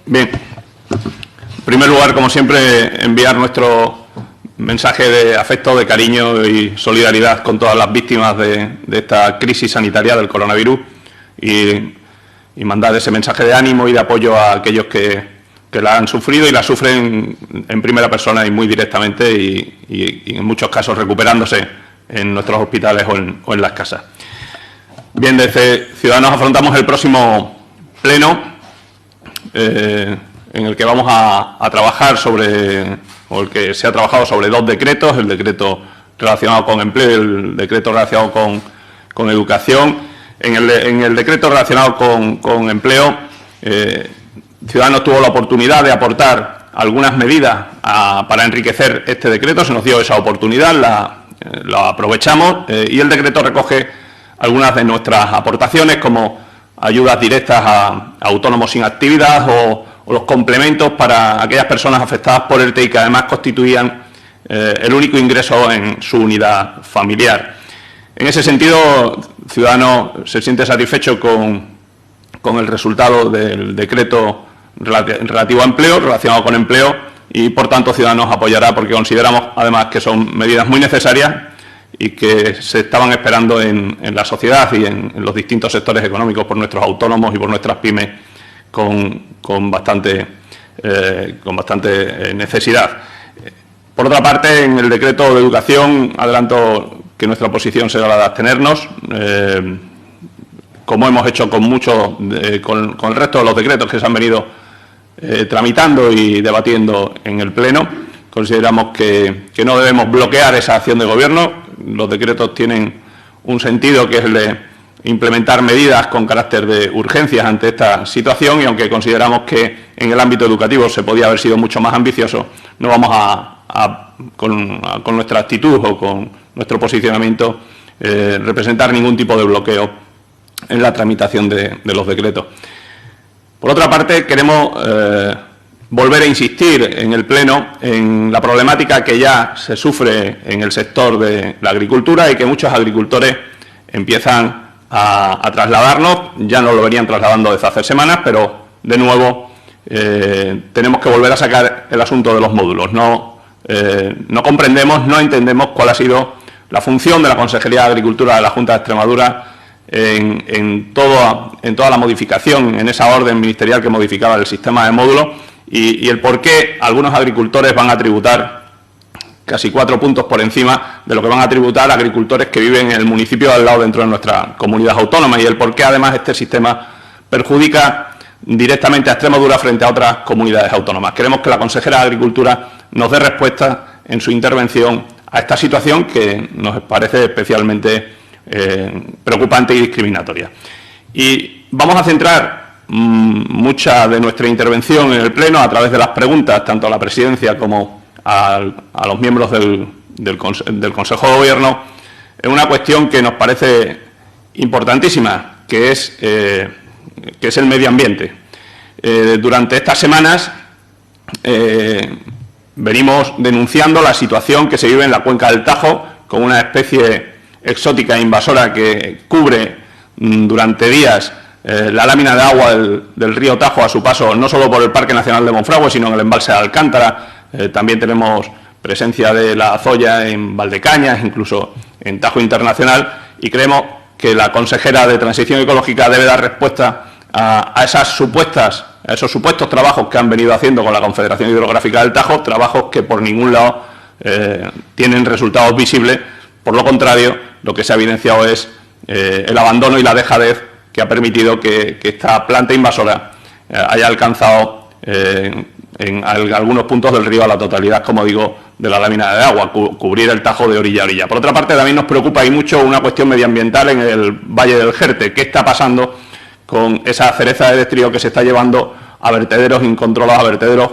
Bien. En primer lugar, como siempre, enviar nuestro mensaje de afecto, de cariño y solidaridad con todas las víctimas de esta crisis sanitaria del coronavirus y mandar ese mensaje de ánimo y de apoyo a aquellos que la han sufrido y la sufren en primera persona y muy directamente y en muchos casos recuperándose en nuestros hospitales o en las casas. Bien, desde Ciudadanos afrontamos el próximo pleno en el que vamos a trabajar o el que se ha trabajado sobre dos decretos, el decreto relacionado con empleo y el decreto relacionado con educación. En el decreto relacionado con empleo, Ciudadanos tuvo la oportunidad de aportar algunas medidas para enriquecer este decreto, se nos dio esa oportunidad, la aprovechamos y el decreto recoge algunas de nuestras aportaciones como ayudas directas a autónomos sin actividad o los complementos para aquellas personas afectadas por ERTE y que además constituían el único ingreso en su unidad familiar. En ese sentido, Ciudadanos se siente satisfecho con el resultado del decreto relativo a empleo, relacionado con empleo, y por tanto Ciudadanos apoyará porque consideramos además que son medidas muy necesarias y que se estaban esperando en la sociedad y en los distintos sectores económicos por nuestros autónomos y por nuestras pymes con bastante necesidad. Por otra parte, en el decreto de educación adelanto que nuestra posición será la de abstenernos, como hemos hecho con el resto de los decretos que se han venido tramitando y debatiendo en el Pleno. Consideramos que no debemos bloquear esa acción de Gobierno. Los decretos tienen un sentido que es el de implementar medidas con carácter de urgencias ante esta situación y aunque consideramos que en el ámbito educativo se podía haber sido mucho más ambicioso, no vamos con nuestra actitud o con nuestro posicionamiento representar ningún tipo de bloqueo en la tramitación de los decretos. Por otra parte, queremos volver a insistir en el Pleno en la problemática que ya se sufre en el sector de la agricultura y que muchos agricultores empiezan a trasladarnos. Ya nos lo venían trasladando desde hace semanas, pero de nuevo tenemos que volver a sacar el asunto de los módulos. No comprendemos, no entendemos cuál ha sido la función de la Consejería de Agricultura de la Junta de Extremadura en toda la modificación, en esa orden ministerial que modificaba el sistema de módulos y el por qué algunos agricultores van a tributar casi 4 puntos por encima de lo que van a tributar agricultores que viven en el municipio de al lado dentro de nuestra comunidad autónoma y el por qué además este sistema perjudica directamente a Extremadura frente a otras comunidades autónomas. Queremos que la consejera de Agricultura nos dé respuesta en su intervención a esta situación que nos parece especialmente preocupante y discriminatoria. Y vamos a centrar mucha de nuestra intervención en el Pleno a través de las preguntas, tanto a la Presidencia como a los miembros del Consejo de Gobierno, en una cuestión que nos parece importantísima, que es el medio ambiente. Durante estas semanas venimos denunciando la situación que se vive en la cuenca del Tajo, con una especie exótica e invasora que cubre durante días la lámina de agua del río Tajo a su paso, no solo por el Parque Nacional de Monfragüe, sino en el embalse de Alcántara. También tenemos presencia de la Zoya en Valdecañas, incluso en Tajo Internacional, y creemos que la consejera de Transición Ecológica debe dar respuesta a esos supuestos trabajos que han venido haciendo con la Confederación Hidrográfica del Tajo, trabajos que por ningún lado tienen resultados visibles. Por lo contrario, lo que se ha evidenciado es el abandono y la dejadez que ha permitido que esta planta invasora haya alcanzado en algunos puntos del río a la totalidad, como digo, de la lámina de agua, cubrir el Tajo de orilla a orilla. Por otra parte, también nos preocupa y mucho una cuestión medioambiental en el Valle del Jerte. ¿Qué está pasando con esa cereza de estrío que se está llevando a vertederos incontrolados, a vertederos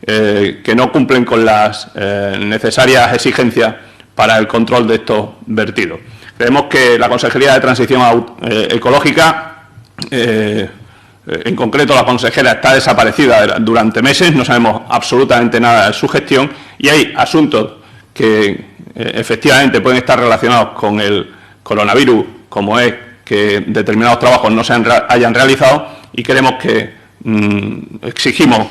que no cumplen con las necesarias exigencias para el control de estos vertidos? Creemos que la Consejería de Transición Ecológica, en concreto la consejera, está desaparecida durante meses, no sabemos absolutamente nada de su gestión y hay asuntos que efectivamente pueden estar relacionados con el coronavirus, como es que determinados trabajos no se hayan realizado y queremos que exigimos,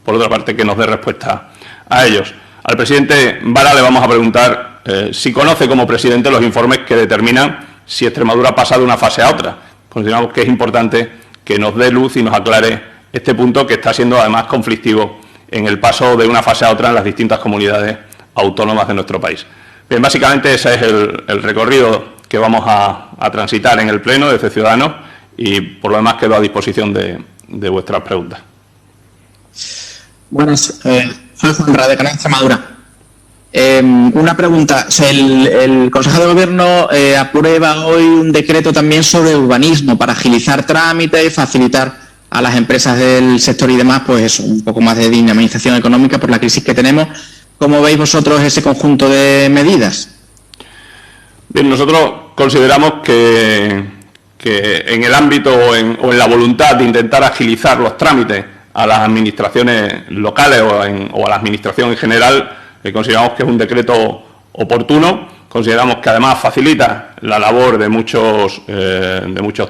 por otra parte, que nos dé respuesta a ellos. Al presidente Vara le vamos a preguntar si conoce como presidente los informes que determinan si Extremadura pasa de una fase a otra. Consideramos que es importante que nos dé luz y nos aclare este punto, que está siendo además conflictivo en el paso de una fase a otra en las distintas comunidades autónomas de nuestro país. Bien, básicamente ese es el recorrido que vamos a transitar en el Pleno de Ciudadanos y, por lo demás, quedo a disposición de vuestras preguntas. Buenas, soy Juan Ra, de Canal Extremadura. Una pregunta. El Consejo de Gobierno aprueba hoy un decreto también sobre urbanismo para agilizar trámites y facilitar a las empresas del sector y demás, pues eso, un poco más de dinamización económica por la crisis que tenemos. ¿Cómo veis vosotros ese conjunto de medidas? Bien, nosotros consideramos que en el ámbito o en la voluntad de intentar agilizar los trámites a las administraciones locales o a la administración en general, consideramos que es un decreto oportuno. Consideramos que además facilita la labor de muchos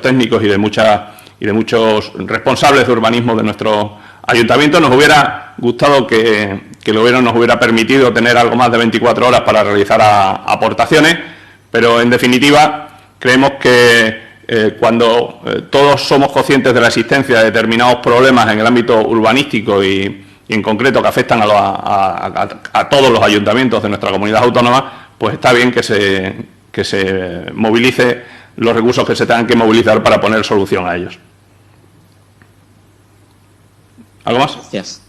técnicos y de muchos responsables de urbanismo de nuestro ayuntamiento. Nos hubiera gustado que el Gobierno nos hubiera permitido tener algo más de 24 horas para realizar aportaciones, pero en definitiva creemos que cuando todos somos conscientes de la existencia de determinados problemas en el ámbito urbanístico y en concreto que afectan a todos los ayuntamientos de nuestra comunidad autónoma, pues está bien que se movilice los recursos que se tengan que movilizar para poner solución a ellos. ¿Algo más? Gracias.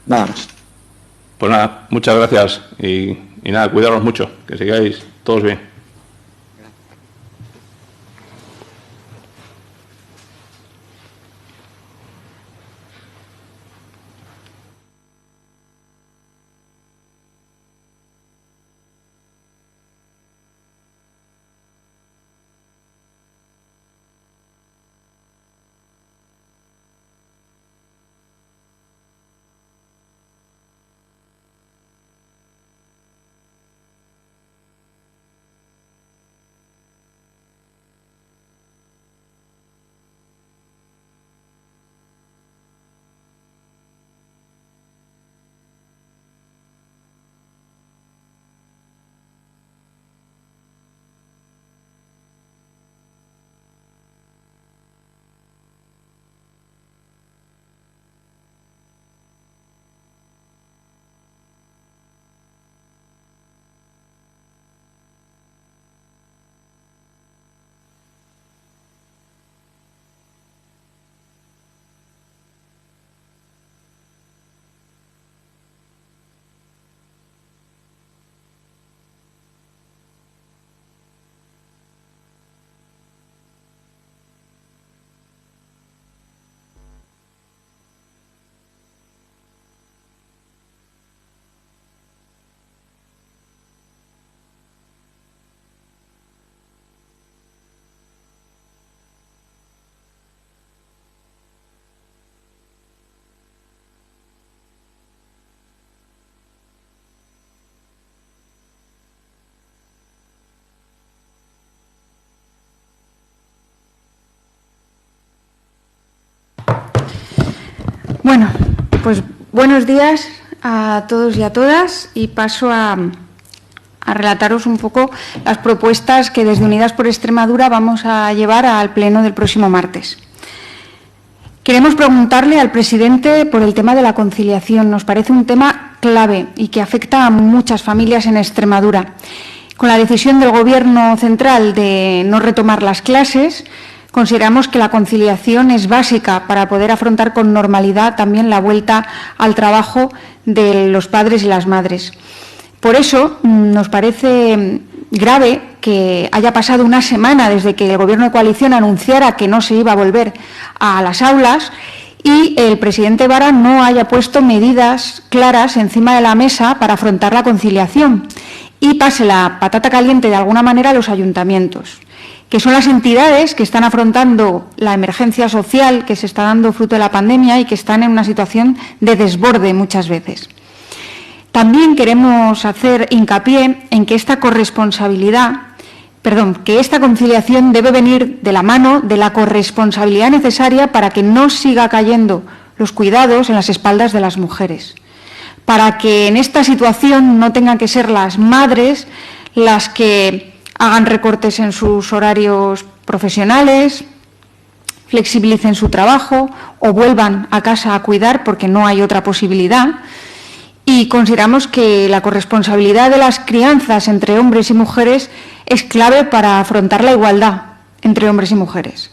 Nada más. Pues nada, muchas gracias y nada, cuidaros mucho, que sigáis todos bien. Bueno, pues buenos días a todos y a todas y paso a relataros un poco las propuestas que desde Unidas por Extremadura vamos a llevar al Pleno del próximo martes. Queremos preguntarle al presidente por el tema de la conciliación. Nos parece un tema clave y que afecta a muchas familias en Extremadura. Con la decisión del Gobierno central de no retomar las clases, consideramos que la conciliación es básica para poder afrontar con normalidad también la vuelta al trabajo de los padres y las madres. Por eso nos parece grave que haya pasado una semana desde que el Gobierno de coalición anunciara que no se iba a volver a las aulas y el presidente Vara no haya puesto medidas claras encima de la mesa para afrontar la conciliación y pase la patata caliente de alguna manera a los ayuntamientos, que son las entidades que están afrontando la emergencia social que se está dando fruto de la pandemia y que están en una situación de desborde muchas veces. También queremos hacer hincapié en que esta corresponsabilidad que esta conciliación debe venir de la mano de la corresponsabilidad necesaria para que no siga cayendo los cuidados en las espaldas de las mujeres, para que en esta situación no tengan que ser las madres las que hagan recortes en sus horarios profesionales, flexibilicen su trabajo o vuelvan a casa a cuidar porque no hay otra posibilidad. Y consideramos que la corresponsabilidad de las crianzas entre hombres y mujeres es clave para afrontar la igualdad entre hombres y mujeres.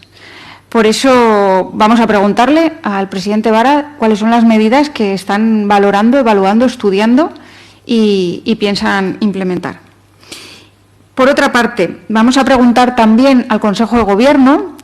Por eso vamos a preguntarle al presidente Vara cuáles son las medidas que están valorando, evaluando, estudiando y piensan implementar. Por otra parte, vamos a preguntar también al Consejo de Gobierno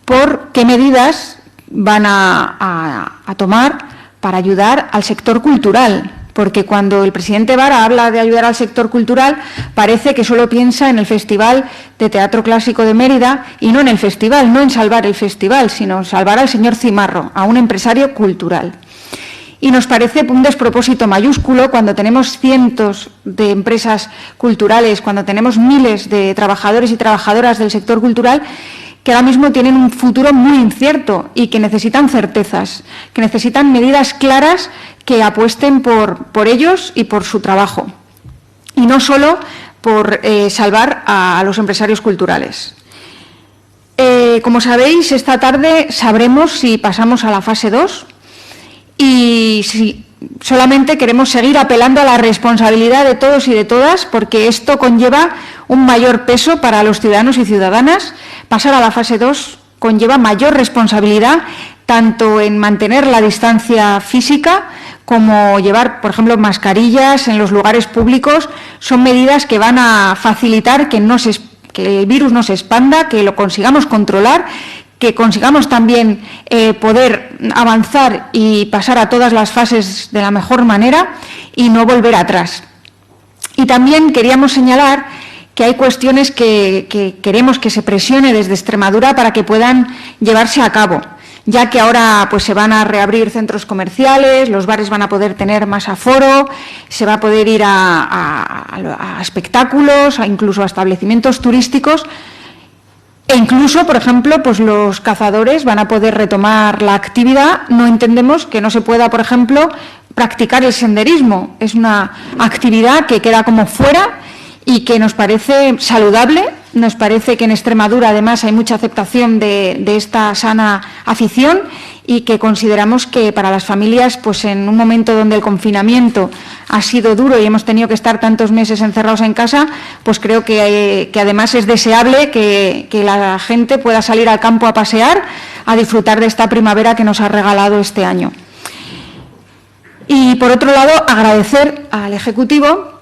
por qué medidas van a tomar para ayudar al sector cultural, porque cuando el presidente Vara habla de ayudar al sector cultural parece que solo piensa en el Festival de Teatro Clásico de Mérida y no en el festival, no en salvar el festival, sino salvar al señor Cimarro, a un empresario cultural. Y nos parece un despropósito mayúsculo cuando tenemos cientos de empresas culturales, cuando tenemos miles de trabajadores y trabajadoras del sector cultural que ahora mismo tienen un futuro muy incierto y que necesitan certezas, que necesitan medidas claras que apuesten por ellos y por su trabajo, y no solo por salvar a los empresarios culturales. Como sabéis, esta tarde sabremos si pasamos a la fase 2 y si solamente queremos seguir apelando a la responsabilidad de todos y de todas, porque esto conlleva un mayor peso para los ciudadanos y ciudadanas. Pasar a la fase 2 conlleva mayor responsabilidad, tanto en mantener la distancia física como llevar, por ejemplo, mascarillas en los lugares públicos. Son medidas que van a facilitar que el virus no se expanda, que lo consigamos controlar, que consigamos también poder avanzar y pasar a todas las fases de la mejor manera y no volver atrás. Y también queríamos señalar que hay cuestiones que queremos que se presione desde Extremadura para que puedan llevarse a cabo, ya que ahora pues se van a reabrir centros comerciales, los bares van a poder tener más aforo, se va a poder ir a espectáculos, incluso a establecimientos turísticos. E incluso, por ejemplo, pues los cazadores van a poder retomar la actividad. No entendemos que no se pueda, por ejemplo, practicar el senderismo. Es una actividad que queda como fuera y que nos parece saludable. Nos parece que en Extremadura, además, hay mucha aceptación de esta sana afición y que consideramos que para las familias, pues en un momento donde el confinamiento ha sido duro y hemos tenido que estar tantos meses encerrados en casa, pues creo que además es deseable que la gente pueda salir al campo a pasear, a disfrutar de esta primavera que nos ha regalado este año. Y por otro lado, agradecer al Ejecutivo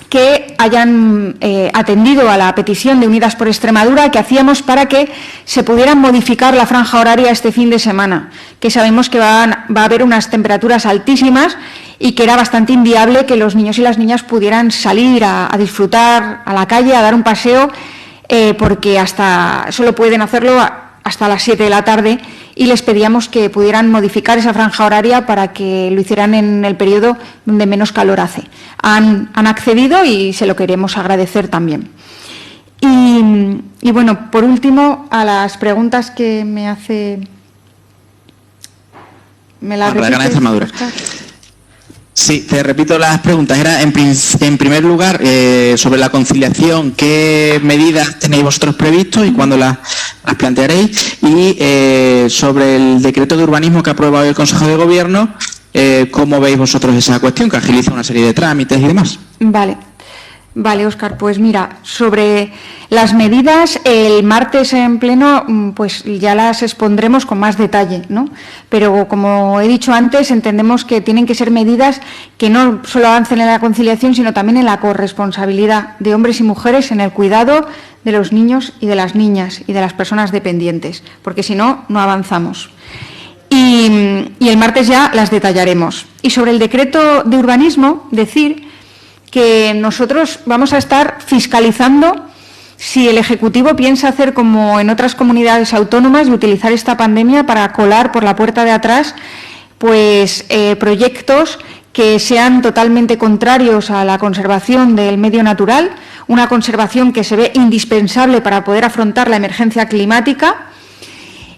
que hayan atendido a la petición de Unidas por Extremadura que hacíamos para que se pudiera modificar la franja horaria este fin de semana, que sabemos que va a haber unas temperaturas altísimas y que era bastante inviable que los niños y las niñas pudieran salir a disfrutar a la calle, a dar un paseo, porque solo pueden hacerlo hasta las 7 de la tarde, y les pedíamos que pudieran modificar esa franja horaria para que lo hicieran en el periodo donde menos calor hace. Han accedido y se lo queremos agradecer también. Y bueno, por último, a las preguntas que me hace... ¿Me las repites? Sí, te repito las preguntas. Era, en primer lugar, sobre la conciliación, ¿qué medidas tenéis vosotros previstos y cuándo las plantearéis? Y sobre el decreto de urbanismo que ha aprobado el Consejo de Gobierno, ¿cómo veis vosotros esa cuestión, que agiliza una serie de trámites y demás? Vale, Óscar, pues mira, sobre las medidas, el martes en pleno pues ya las expondremos con más detalle, ¿no? Pero como he dicho antes, entendemos que tienen que ser medidas que no solo avancen en la conciliación, sino también en la corresponsabilidad de hombres y mujeres en el cuidado de los niños y de las niñas y de las personas dependientes, porque si no, no avanzamos. Y el martes ya las detallaremos. Y sobre el decreto de urbanismo, decir que nosotros vamos a estar fiscalizando si el Ejecutivo piensa hacer como en otras comunidades autónomas y utilizar esta pandemia para colar por la puerta de atrás pues proyectos que sean totalmente contrarios a la conservación del medio natural, una conservación que se ve indispensable para poder afrontar la emergencia climática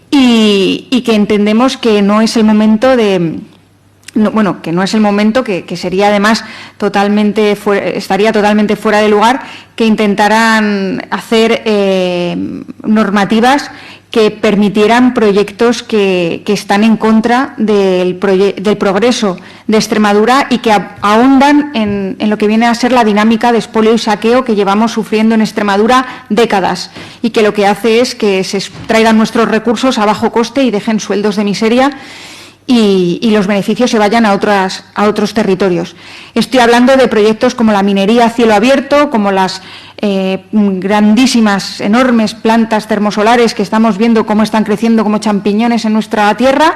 y que entendemos que no es el momento que no es el momento, que sería además estaría totalmente fuera de lugar que intentaran hacer normativas que permitieran proyectos que están en contra del progreso de Extremadura y que ahondan en lo que viene a ser la dinámica de expolio y saqueo que llevamos sufriendo en Extremadura décadas y que lo que hace es que se traigan nuestros recursos a bajo coste y dejen sueldos de miseria y los beneficios se vayan a otros territorios. Estoy hablando de proyectos como la minería a cielo abierto, como las grandísimas, enormes plantas termosolares que estamos viendo cómo están creciendo como champiñones en nuestra tierra,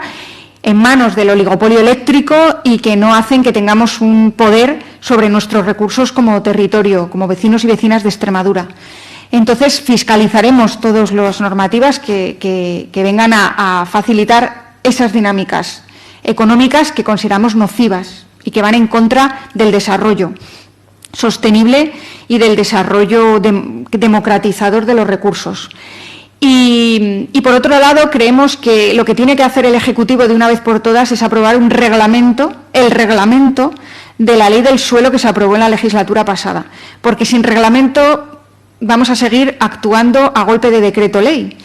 en manos del oligopolio eléctrico y que no hacen que tengamos un poder sobre nuestros recursos como territorio, como vecinos y vecinas de Extremadura. Entonces, fiscalizaremos todas las normativas que vengan a facilitar esas dinámicas económicas que consideramos nocivas y que van en contra del desarrollo sostenible y del desarrollo democratizador de los recursos. Y por otro lado, creemos que lo que tiene que hacer el Ejecutivo de una vez por todas es aprobar el reglamento de la ley del suelo que se aprobó en la legislatura pasada, porque sin reglamento vamos a seguir actuando a golpe de decreto ley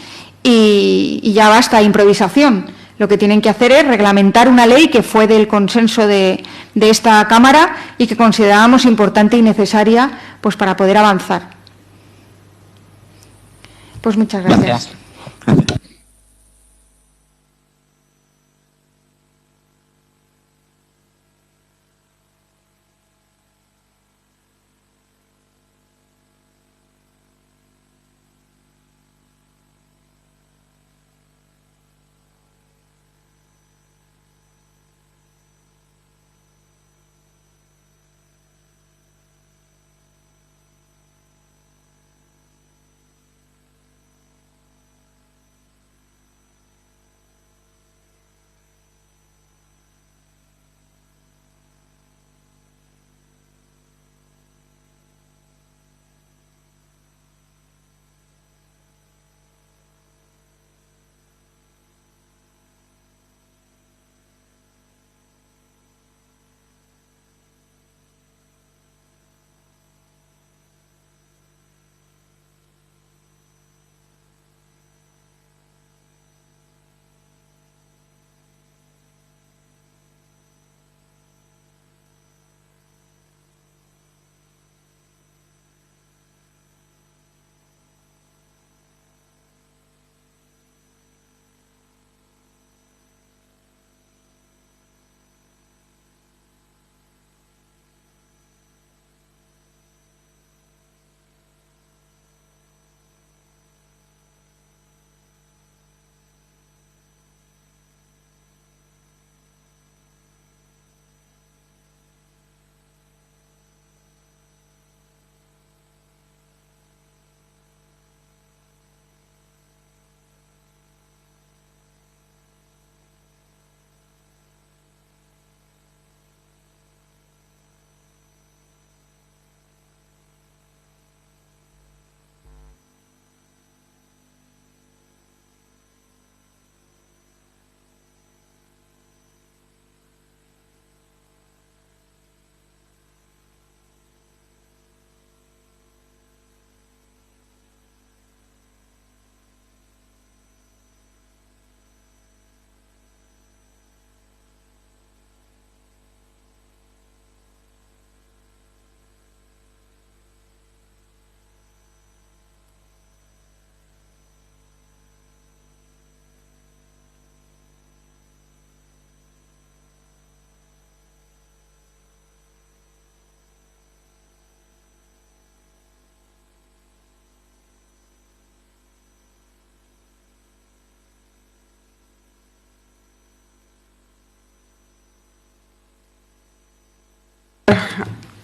y ya basta improvisación. Lo que tienen que hacer es reglamentar una ley que fue del consenso de esta Cámara y que considerábamos importante y necesaria pues, para poder avanzar. Pues muchas gracias. Gracias.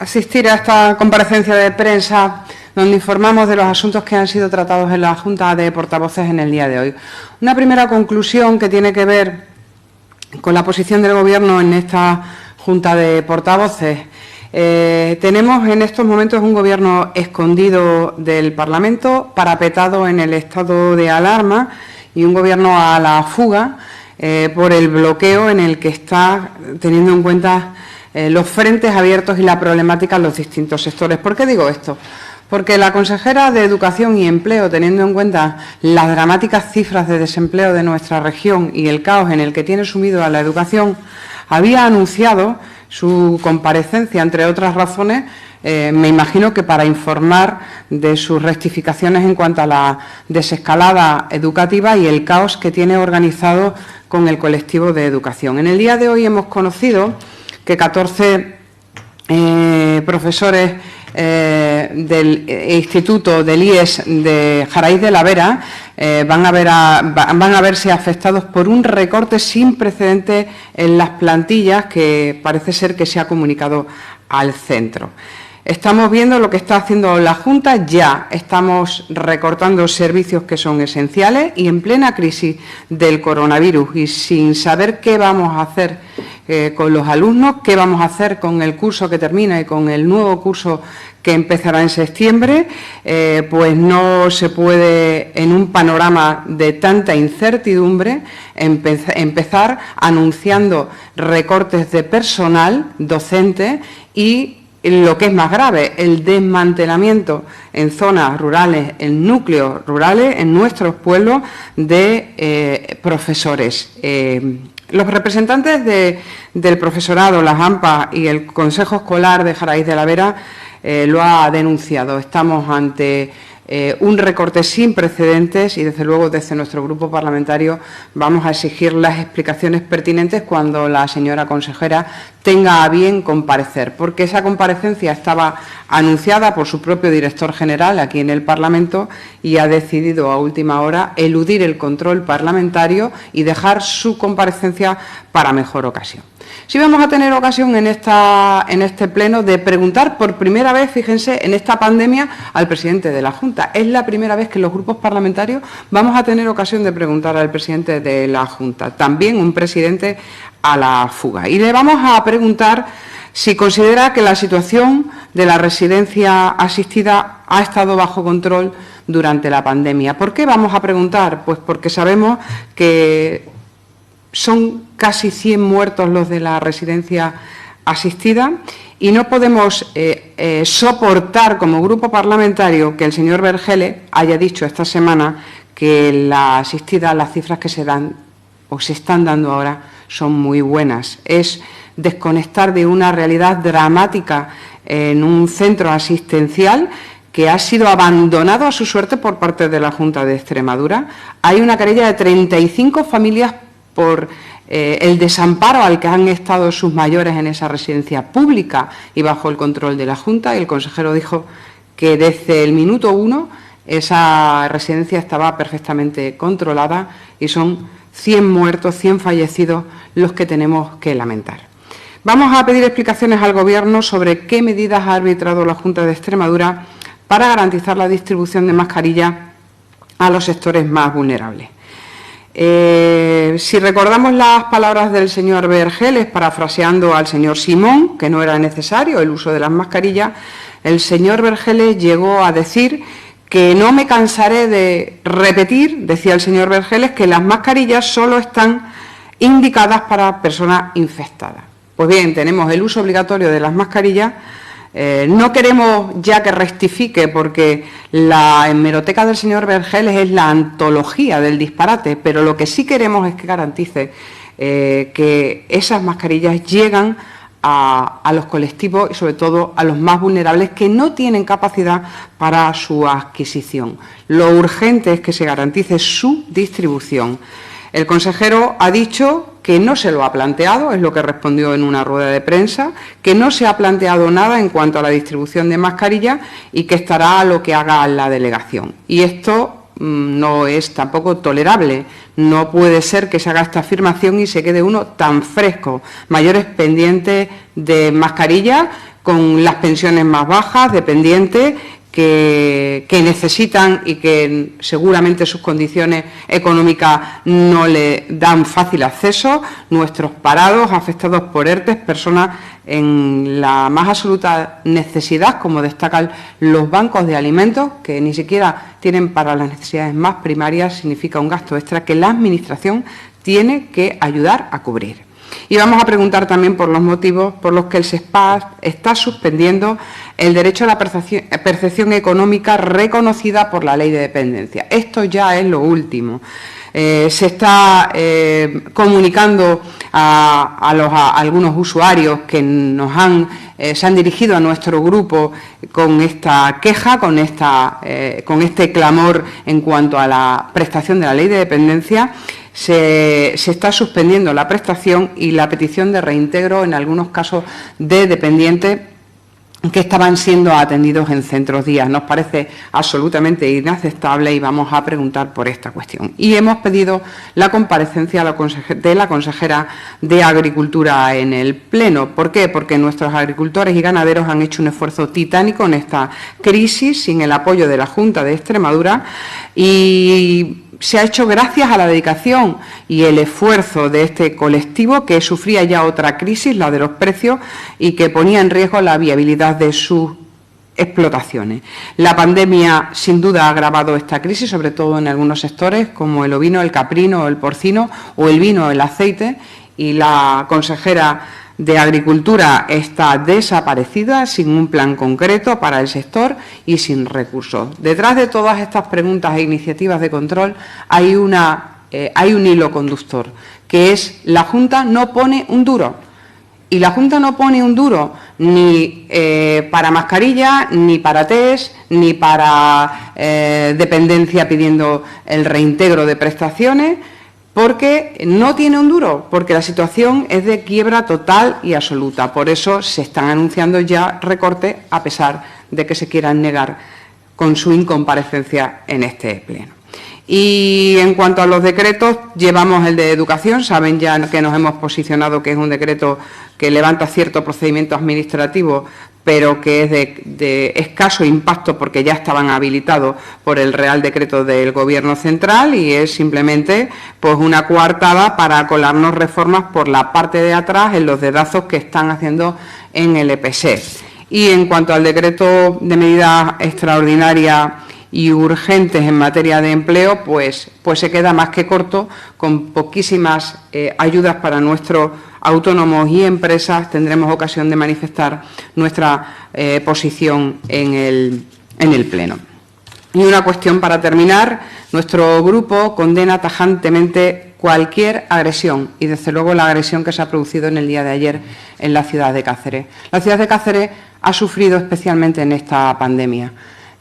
asistir a esta comparecencia de prensa donde informamos de los asuntos que han sido tratados en la Junta de Portavoces en el día de hoy. Una primera conclusión que tiene que ver con la posición del Gobierno en esta Junta de Portavoces. Tenemos en estos momentos un Gobierno escondido del Parlamento, parapetado en el estado de alarma, y un Gobierno a la fuga por el bloqueo en el que está, teniendo en cuenta los frentes abiertos y la problemática en los distintos sectores. ¿Por qué digo esto? Porque la consejera de Educación y Empleo, teniendo en cuenta las dramáticas cifras de desempleo de nuestra región y el caos en el que tiene sumido a la educación, había anunciado su comparecencia, entre otras razones, me imagino que para informar de sus rectificaciones en cuanto a la desescalada educativa y el caos que tiene organizado con el colectivo de educación. En el día de hoy hemos conocido que 14 profesores del Instituto del IES de Jaraíz de la Vera van a verse afectados por un recorte sin precedentes en las plantillas que parece ser que se ha comunicado al centro. Estamos viendo lo que está haciendo la Junta, ya estamos recortando servicios que son esenciales y en plena crisis del coronavirus y sin saber qué vamos a hacer con los alumnos, qué vamos a hacer con el curso que termina y con el nuevo curso que empezará en septiembre, pues no se puede, en un panorama de tanta incertidumbre, empezar anunciando recortes de personal docente y, lo que es más grave, el desmantelamiento en zonas rurales, en núcleos rurales, en nuestros pueblos, de profesores. Los representantes del profesorado, las AMPA y el Consejo Escolar de Jaraíz de la Vera lo ha denunciado. Estamos ante un recorte sin precedentes y, desde luego, desde nuestro grupo parlamentario vamos a exigir las explicaciones pertinentes cuando la señora consejera tenga a bien comparecer, porque esa comparecencia estaba anunciada por su propio director general aquí en el Parlamento y ha decidido a última hora eludir el control parlamentario y dejar su comparecencia para mejor ocasión. Sí vamos a tener ocasión en este pleno de preguntar por primera vez, fíjense, en esta pandemia al presidente de la Junta. Es la primera vez que los grupos parlamentarios vamos a tener ocasión de preguntar al presidente de la Junta, también un presidente a la fuga. Y le vamos a preguntar si considera que la situación de la residencia asistida ha estado bajo control durante la pandemia. ¿Por qué vamos a preguntar? Pues porque sabemos que son casi 100 muertos los de la residencia asistida y no podemos soportar como grupo parlamentario que el señor Vergeles haya dicho esta semana que la asistida, las cifras que se dan o se están dando ahora son muy buenas. Es desconectar de una realidad dramática en un centro asistencial que ha sido abandonado a su suerte por parte de la Junta de Extremadura. Hay una querella de 35 familias por el desamparo al que han estado sus mayores en esa residencia pública y bajo el control de la Junta. Y el consejero dijo que desde el minuto 1 esa residencia estaba perfectamente controlada y son 100 muertos, 100 fallecidos los que tenemos que lamentar. Vamos a pedir explicaciones al Gobierno sobre qué medidas ha arbitrado la Junta de Extremadura para garantizar la distribución de mascarillas a los sectores más vulnerables. Si recordamos las palabras del señor Vergeles, parafraseando al señor Simón, que no era necesario el uso de las mascarillas, el señor Vergeles llegó a decir que no me cansaré de repetir, decía el señor Vergeles, que las mascarillas solo están indicadas para personas infectadas. Pues bien, tenemos el uso obligatorio de las mascarillas. No queremos ya que rectifique, porque la hemeroteca del señor Vergeles es la antología del disparate, pero lo que sí queremos es que garantice que esas mascarillas llegan a los colectivos y sobre todo a los más vulnerables que no tienen capacidad para su adquisición. Lo urgente es que se garantice su distribución. El consejero ha dicho que no se lo ha planteado, es lo que respondió en una rueda de prensa, que no se ha planteado nada en cuanto a la distribución de mascarillas y que estará a lo que haga la delegación. Y esto no es tampoco tolerable. No puede ser que se haga esta afirmación y se quede uno tan fresco. Mayores pendientes de mascarillas, con las pensiones más bajas, dependientes, que necesitan y que seguramente sus condiciones económicas no le dan fácil acceso, nuestros parados, afectados por ERTE, personas en la más absoluta necesidad, como destacan los bancos de alimentos, que ni siquiera tienen para las necesidades más primarias, significa un gasto extra que la Administración tiene que ayudar a cubrir. Y vamos a preguntar también por los motivos por los que el SESPAS está suspendiendo el derecho a la percepción económica reconocida por la Ley de Dependencia. Esto ya es lo último. Se está comunicando a algunos usuarios que se han dirigido a nuestro grupo con esta queja, con este clamor en cuanto a la prestación de la Ley de Dependencia. Se está suspendiendo la prestación y la petición de reintegro en algunos casos de dependientes que estaban siendo atendidos en centros día. Nos parece absolutamente inaceptable y vamos a preguntar por esta cuestión. Y hemos pedido la comparecencia de la consejera de Agricultura en el Pleno. ¿Por qué? Porque nuestros agricultores y ganaderos han hecho un esfuerzo titánico en esta crisis sin el apoyo de la Junta de Extremadura y se ha hecho gracias a la dedicación y el esfuerzo de este colectivo que sufría ya otra crisis, la de los precios, y que ponía en riesgo la viabilidad de sus explotaciones. La pandemia, sin duda, ha agravado esta crisis, sobre todo en algunos sectores, como el ovino, el caprino, el porcino o el vino, el aceite, y la consejera de Agricultura está desaparecida, sin un plan concreto para el sector y sin recursos. Detrás de todas estas preguntas e iniciativas de control hay un hilo conductor, que es la Junta no pone un duro. Y la Junta no pone un duro ni para mascarilla, ni para test, ni para dependencia pidiendo el reintegro de prestaciones, porque no tiene un duro, porque la situación es de quiebra total y absoluta. Por eso se están anunciando ya recortes, a pesar de que se quieran negar con su incomparecencia en este pleno. Y en cuanto a los decretos, llevamos el de educación. Saben ya que nos hemos posicionado que es un decreto que levanta cierto procedimiento administrativo, pero que es de escaso impacto porque ya estaban habilitados por el Real Decreto del Gobierno Central y es simplemente pues una coartada para colarnos reformas por la parte de atrás en los dedazos que están haciendo en el EPS. Y en cuanto al decreto de medidas extraordinarias y urgentes en materia de empleo, pues se queda más que corto, con poquísimas ayudas para nuestros autónomos y empresas. Tendremos ocasión de manifestar nuestra posición en el Pleno. Y una cuestión para terminar: nuestro grupo condena tajantemente cualquier agresión y, desde luego, la agresión que se ha producido en el día de ayer en la ciudad de Cáceres. La ciudad de Cáceres ha sufrido especialmente en esta pandemia.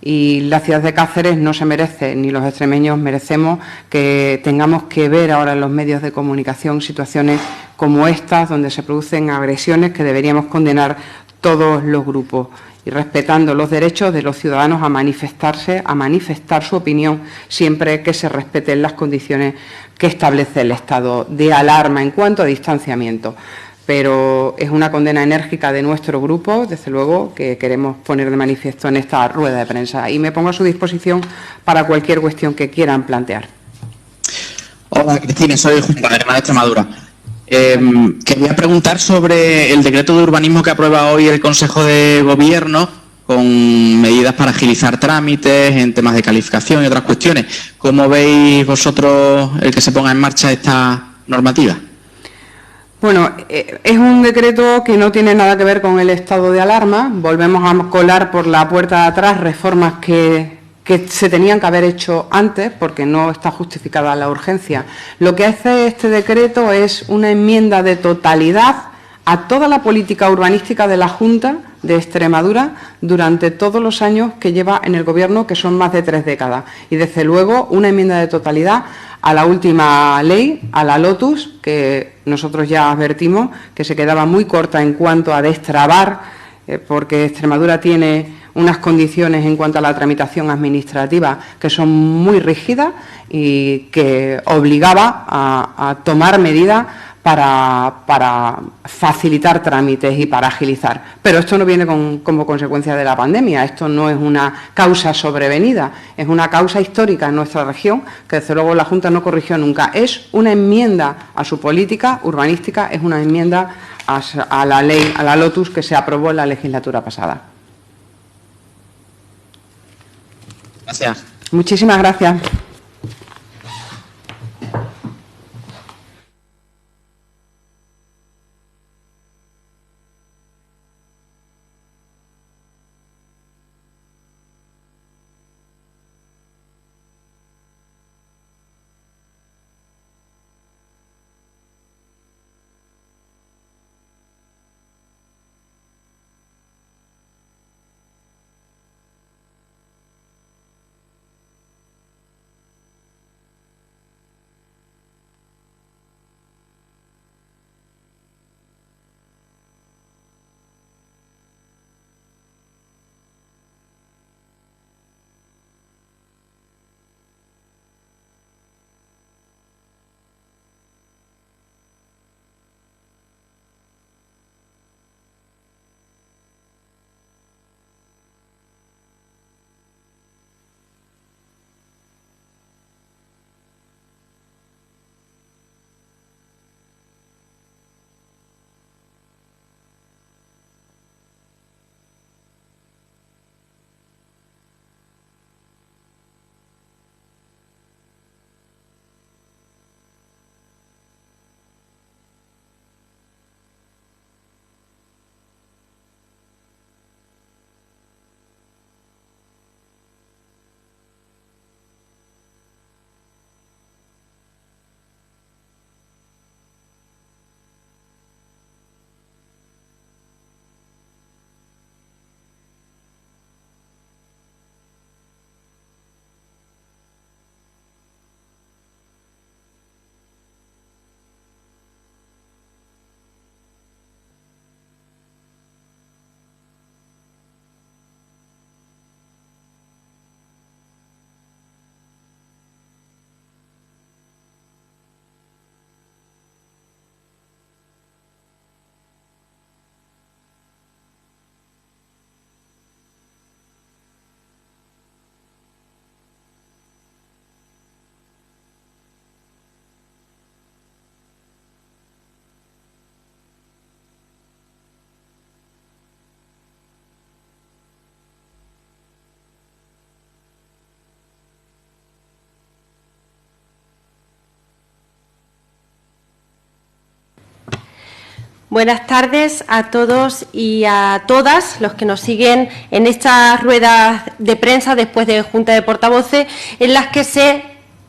Y la ciudad de Cáceres no se merece, ni los extremeños merecemos, que tengamos que ver ahora en los medios de comunicación situaciones como estas, donde se producen agresiones que deberíamos condenar todos los grupos y respetando los derechos de los ciudadanos a manifestarse, a manifestar su opinión, siempre que se respeten las condiciones que establece el estado de alarma en cuanto a distanciamiento. Pero es una condena enérgica de nuestro grupo, desde luego, que queremos poner de manifiesto en esta rueda de prensa. Y me pongo a su disposición para cualquier cuestión que quieran plantear. Hola, Cristina, soy Juan de Granada, Extremadura. Quería preguntar sobre el decreto de urbanismo que aprueba hoy el Consejo de Gobierno, con medidas para agilizar trámites en temas de calificación y otras cuestiones. ¿Cómo veis vosotros el que se ponga en marcha esta normativa? Bueno, es un decreto que no tiene nada que ver con el estado de alarma. Volvemos a colar por la puerta de atrás reformas que se tenían que haber hecho antes, porque no está justificada la urgencia. Lo que hace este decreto es una enmienda de totalidad a toda la política urbanística de la Junta de Extremadura durante todos los años que lleva en el Gobierno, que son más de 3 décadas. Y, desde luego, una enmienda de totalidad a la última ley, a la Lotus, que nosotros ya advertimos que se quedaba muy corta en cuanto a destrabar, porque Extremadura tiene unas condiciones en cuanto a la tramitación administrativa que son muy rígidas y que obligaba a tomar medidas para facilitar trámites y para agilizar. Pero esto no viene como consecuencia de la pandemia, esto no es una causa sobrevenida, es una causa histórica en nuestra región que desde luego la Junta no corrigió nunca. Es una enmienda a su política urbanística, es una enmienda a la ley, a la LOTUS que se aprobó en la legislatura pasada. Gracias. Muchísimas gracias. Buenas tardes a todos y a todas los que nos siguen en estas ruedas de prensa después de Junta de Portavoces, en las que se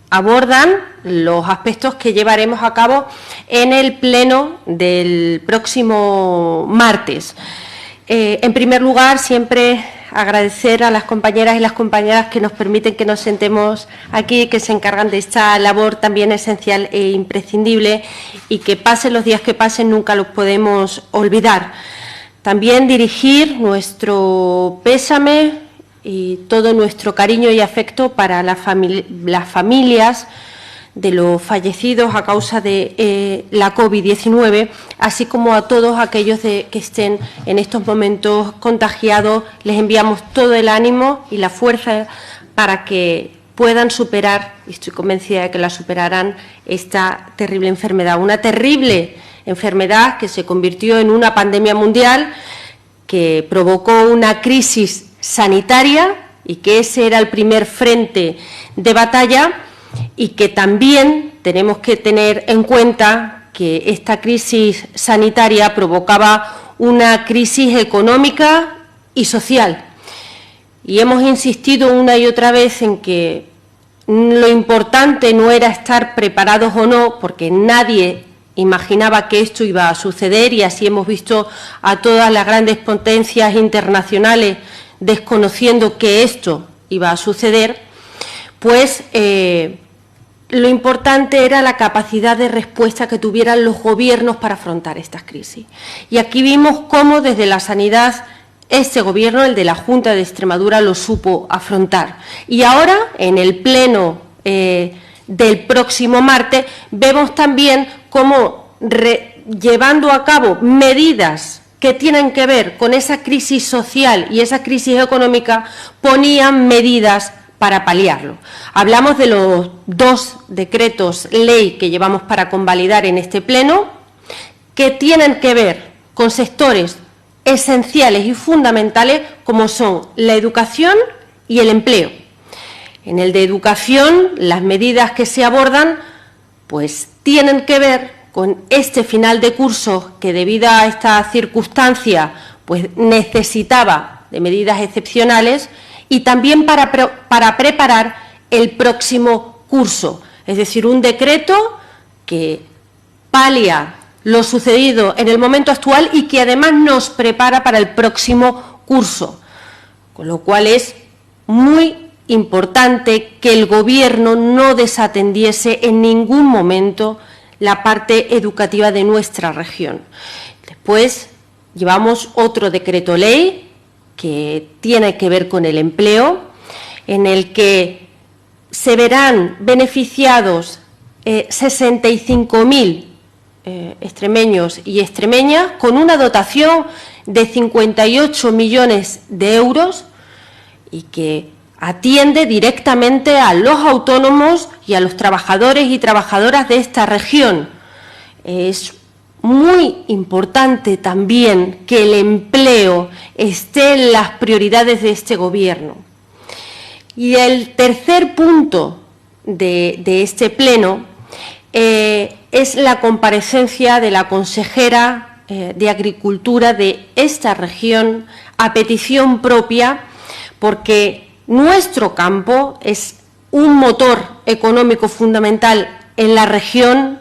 abordan los aspectos que llevaremos a cabo en el pleno del próximo martes. En primer lugar, siempre agradecer a las compañeras y las compañeras que nos permiten que nos sentemos aquí, que se encargan de esta labor también esencial e imprescindible y que pasen los días que pasen nunca los podemos olvidar. También dirigir nuestro pésame y todo nuestro cariño y afecto para las familias de los fallecidos a causa de la COVID-19, así como a todos aquellos que estén en estos momentos contagiados. Les enviamos todo el ánimo y la fuerza para que puedan superar, y estoy convencida de que la superarán, esta terrible enfermedad. Una terrible enfermedad que se convirtió en una pandemia mundial, que provocó una crisis sanitaria y que ese era el primer frente de batalla, y que también tenemos que tener en cuenta que esta crisis sanitaria provocaba una crisis económica y social. Y hemos insistido una y otra vez en que lo importante no era estar preparados o no, porque nadie imaginaba que esto iba a suceder, y así hemos visto a todas las grandes potencias internacionales desconociendo que esto iba a suceder, pues lo importante era la capacidad de respuesta que tuvieran los gobiernos para afrontar estas crisis. Y aquí vimos cómo desde la sanidad este gobierno, el de la Junta de Extremadura, lo supo afrontar. Y ahora, en el pleno del próximo martes, vemos también cómo llevando a cabo medidas que tienen que ver con esa crisis social y esa crisis económica, ponían medidas para paliarlo. Hablamos de los 2 decretos ley que llevamos para convalidar en este pleno, que tienen que ver con sectores esenciales y fundamentales como son la educación y el empleo. En el de educación, las medidas que se abordan pues tienen que ver con este final de curso que, debido a esta circunstancia, pues necesitaba de medidas excepcionales, y también para preparar el próximo curso, es decir, un decreto que palia lo sucedido en el momento actual y que además nos prepara para el próximo curso, con lo cual es muy importante que el Gobierno no desatendiese en ningún momento la parte educativa de nuestra región. Después llevamos otro decreto ley que tiene que ver con el empleo, en el que se verán beneficiados 65.000 extremeños y extremeñas, con una dotación de 58 millones de euros y que atiende directamente a los autónomos y a los trabajadores y trabajadoras de esta región. Es muy importante también que el empleo esté en las prioridades de este Gobierno. Y el tercer punto de este pleno es la comparecencia de la consejera de Agricultura de esta región a petición propia, porque nuestro campo es un motor económico fundamental en la región,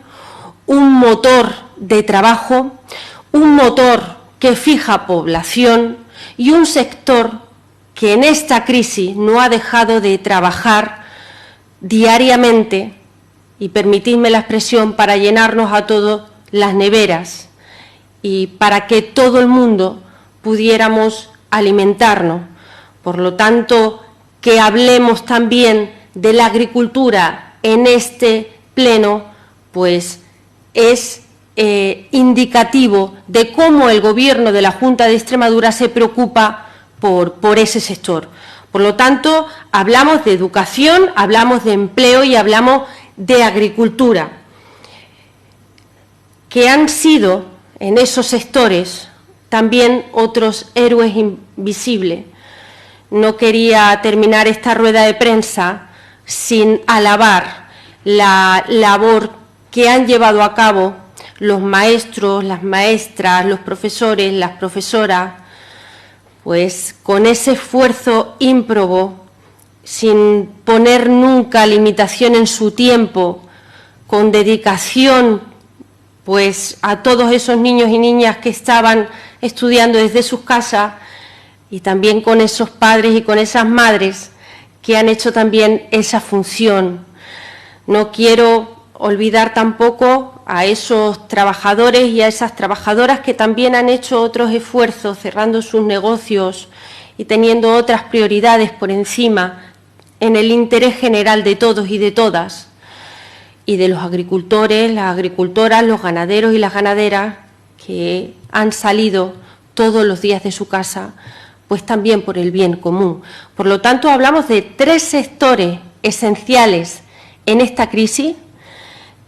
un motor de trabajo, un motor que fija población y un sector que en esta crisis no ha dejado de trabajar diariamente, y permitidme la expresión, para llenarnos a todos las neveras y para que todo el mundo pudiéramos alimentarnos. Por lo tanto, que hablemos también de la agricultura en este pleno, pues es indicativo de cómo el Gobierno de la Junta de Extremadura se preocupa por ese sector. Por lo tanto, hablamos de educación, hablamos de empleo y hablamos de agricultura, que han sido en esos sectores también otros héroes invisibles. No quería terminar esta rueda de prensa sin alabar la labor que han llevado a cabo los maestros, las maestras, los profesores, las profesoras, pues con ese esfuerzo ímprobo, sin poner nunca limitación en su tiempo, con dedicación pues a todos esos niños y niñas que estaban estudiando desde sus casas, y también con esos padres y con esas madres que han hecho también esa función. No quiero olvidar tampoco a esos trabajadores y a esas trabajadoras que también han hecho otros esfuerzos, cerrando sus negocios y teniendo otras prioridades por encima, en el interés general de todos y de todas, y de los agricultores, las agricultoras, los ganaderos y las ganaderas que han salido todos los días de su casa, pues también por el bien común. Por lo tanto, hablamos de 3 sectores esenciales en esta crisis,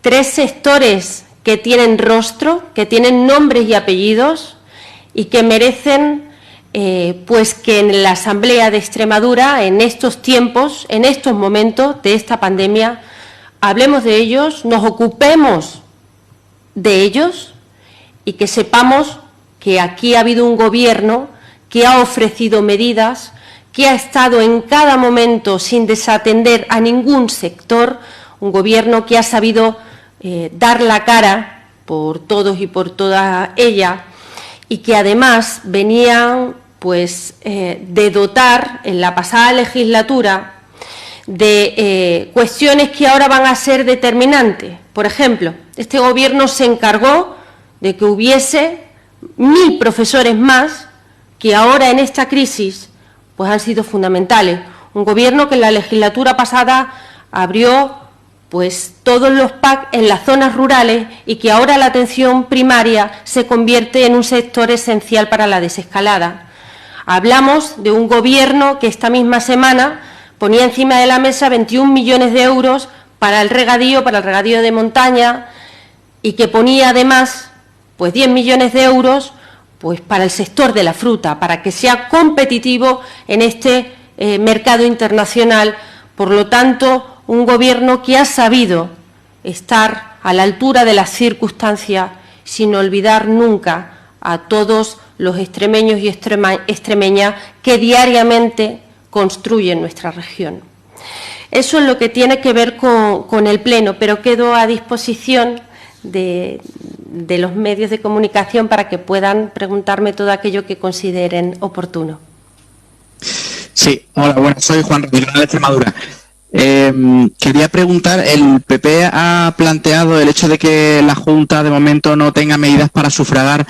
3 sectores que tienen rostro, que tienen nombres y apellidos y que merecen pues que en la Asamblea de Extremadura, en estos tiempos, en estos momentos de esta pandemia, hablemos de ellos, nos ocupemos de ellos y que sepamos que aquí ha habido un Gobierno que ha ofrecido medidas, que ha estado en cada momento sin desatender a ningún sector, un Gobierno que ha sabido dar la cara por todos y por todas ellas, y que además venían pues de dotar en la pasada legislatura de cuestiones que ahora van a ser determinantes. Por ejemplo, este Gobierno se encargó de que hubiese 1.000 profesores más, que ahora en esta crisis pues han sido fundamentales. Un Gobierno que en la legislatura pasada abrió pues todos los PAC en las zonas rurales y que ahora la atención primaria se convierte en un sector esencial para la desescalada. Hablamos de un Gobierno que esta misma semana ponía encima de la mesa 21 millones de euros para el regadío de montaña, y que ponía además pues 10 millones de euros pues para el sector de la fruta, para que sea competitivo en este mercado internacional. Por lo tanto, un Gobierno que ha sabido estar a la altura de las circunstancias, sin olvidar nunca a todos los extremeños y extremeñas que diariamente construyen nuestra región. Eso es lo que tiene que ver con el Pleno, pero quedo a disposición de los medios de comunicación para que puedan preguntarme todo aquello que consideren oportuno. Sí, hola, buenas, soy Juan Rodríguez de Extremadura. Quería preguntar, el PP ha planteado el hecho de que la Junta de momento no tenga medidas para sufragar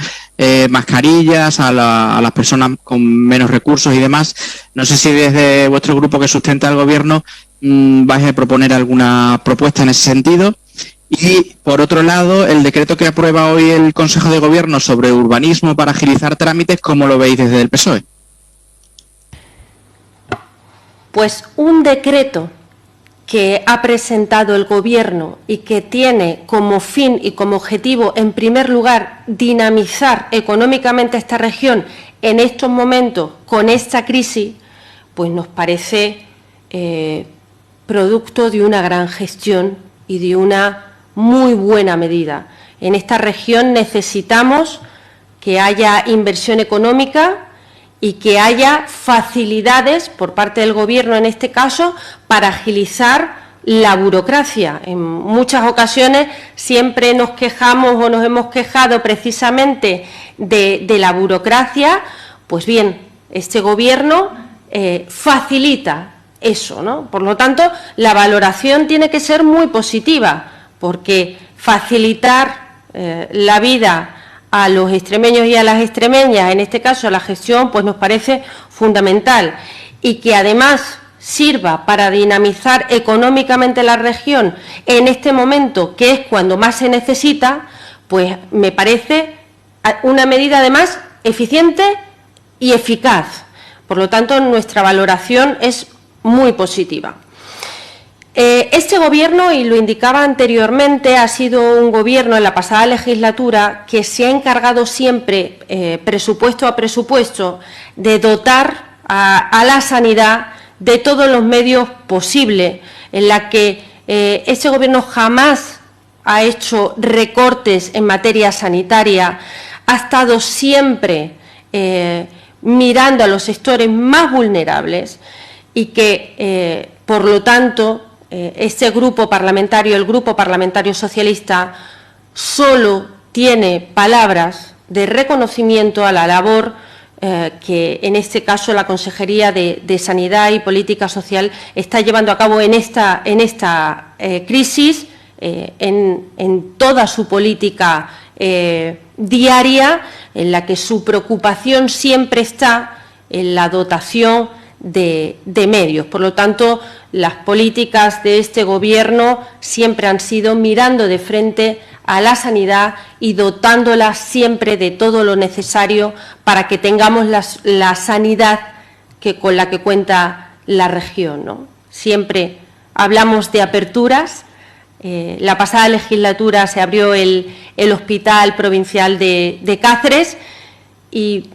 mascarillas a las personas con menos recursos y demás. No sé si desde vuestro grupo que sustenta el Gobierno vais a proponer alguna propuesta en ese sentido. Y, por otro lado, el decreto que aprueba hoy el Consejo de Gobierno sobre urbanismo para agilizar trámites, ¿cómo lo veis desde el PSOE? Pues un decreto que ha presentado el Gobierno y que tiene como fin y como objetivo, en primer lugar, dinamizar económicamente esta región en estos momentos con esta crisis, pues nos parece producto de una gran gestión y de una muy buena medida. En esta región necesitamos que haya inversión económica y que haya facilidades por parte del Gobierno, en este caso, para agilizar la burocracia. En muchas ocasiones siempre nos quejamos o nos hemos quejado precisamente de la burocracia. Pues bien, este Gobierno facilita eso, ¿no? Por lo tanto, la valoración tiene que ser muy positiva, porque facilitar la vida a los extremeños y a las extremeñas, en este caso la gestión, pues nos parece fundamental, y que además sirva para dinamizar económicamente la región en este momento, que es cuando más se necesita, pues me parece una medida además eficiente y eficaz. Por lo tanto, nuestra valoración es muy positiva. Este Gobierno, y lo indicaba anteriormente, ha sido un Gobierno en la pasada legislatura que se ha encargado siempre, presupuesto a presupuesto, de dotar a la sanidad de todos los medios posibles, en la que este Gobierno jamás ha hecho recortes en materia sanitaria, ha estado siempre mirando a los sectores más vulnerables, y que, por lo tanto, este grupo parlamentario, el Grupo Parlamentario Socialista, solo tiene palabras de reconocimiento a la labor que, en este caso, la Consejería de Sanidad y Política Social está llevando a cabo en esta crisis, en toda su política diaria, en la que su preocupación siempre está en la dotación de medios. Por lo tanto, las políticas de este Gobierno siempre han sido mirando de frente a la sanidad y dotándola siempre de todo lo necesario para que tengamos la sanidad con la que cuenta la región, ¿no? Siempre hablamos de aperturas. La pasada legislatura se abrió el Hospital Provincial de Cáceres, y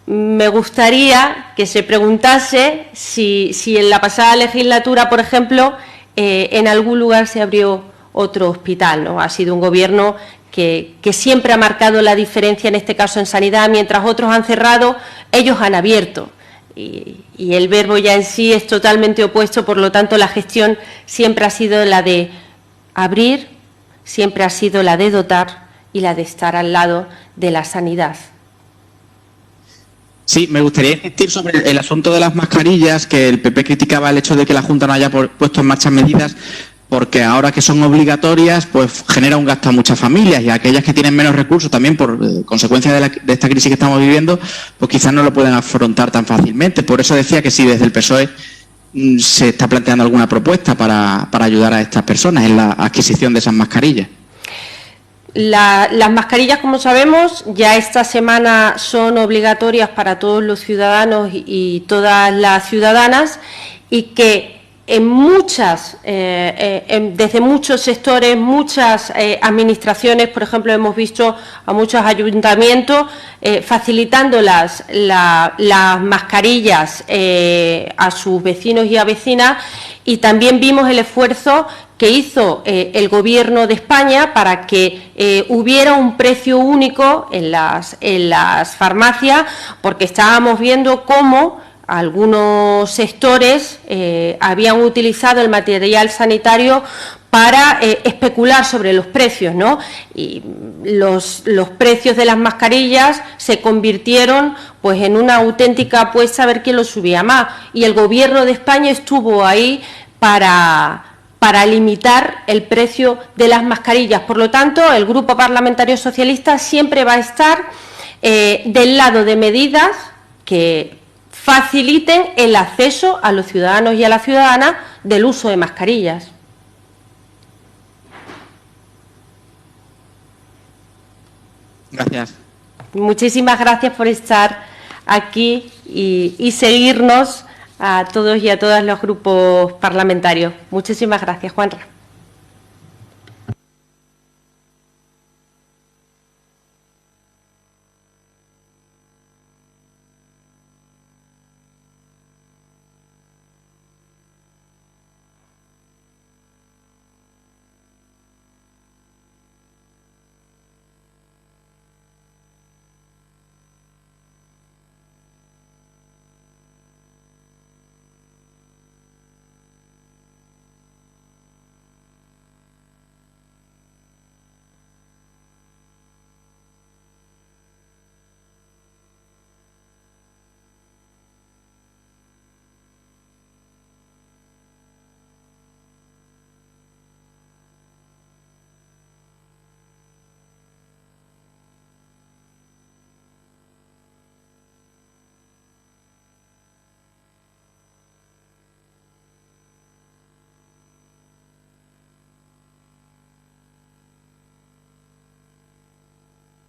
me gustaría que se preguntase si en la pasada legislatura, por ejemplo, en algún lugar se abrió otro hospital, ¿no? Ha sido un Gobierno que siempre ha marcado la diferencia, en este caso en sanidad. Mientras otros han cerrado, ellos han abierto. Y el verbo ya en sí es totalmente opuesto. Por lo tanto, la gestión siempre ha sido la de abrir, siempre ha sido la de dotar y la de estar al lado de la sanidad. Sí, me gustaría insistir sobre el asunto de las mascarillas, que el PP criticaba el hecho de que la Junta no haya puesto en marcha medidas, porque ahora que son obligatorias, pues genera un gasto a muchas familias, y a aquellas que tienen menos recursos también por consecuencia de esta crisis que estamos viviendo, pues quizás no lo pueden afrontar tan fácilmente. Por eso decía que si desde el PSOE se está planteando alguna propuesta para ayudar a estas personas en la adquisición de esas mascarillas. Las mascarillas, como sabemos, ya esta semana son obligatorias para todos los ciudadanos y todas las ciudadanas, y que en desde muchos sectores, muchas administraciones, por ejemplo, hemos visto a muchos ayuntamientos facilitando las mascarillas a sus vecinos y a vecinas, y también vimos el esfuerzo que hizo el Gobierno de España para que hubiera un precio único en las farmacias, porque estábamos viendo cómo algunos sectores habían utilizado el material sanitario para especular sobre los precios, ¿no? Y los precios de las mascarillas se convirtieron pues en una auténtica apuesta a ver quién lo subía más, y el Gobierno de España estuvo ahí para limitar el precio de las mascarillas. Por lo tanto, el Grupo Parlamentario Socialista siempre va a estar del lado de medidas que faciliten el acceso a los ciudadanos y a las ciudadanas del uso de mascarillas. Gracias. Muchísimas gracias por estar aquí y seguirnos a todos y a todas los grupos parlamentarios. Muchísimas gracias, Juanra.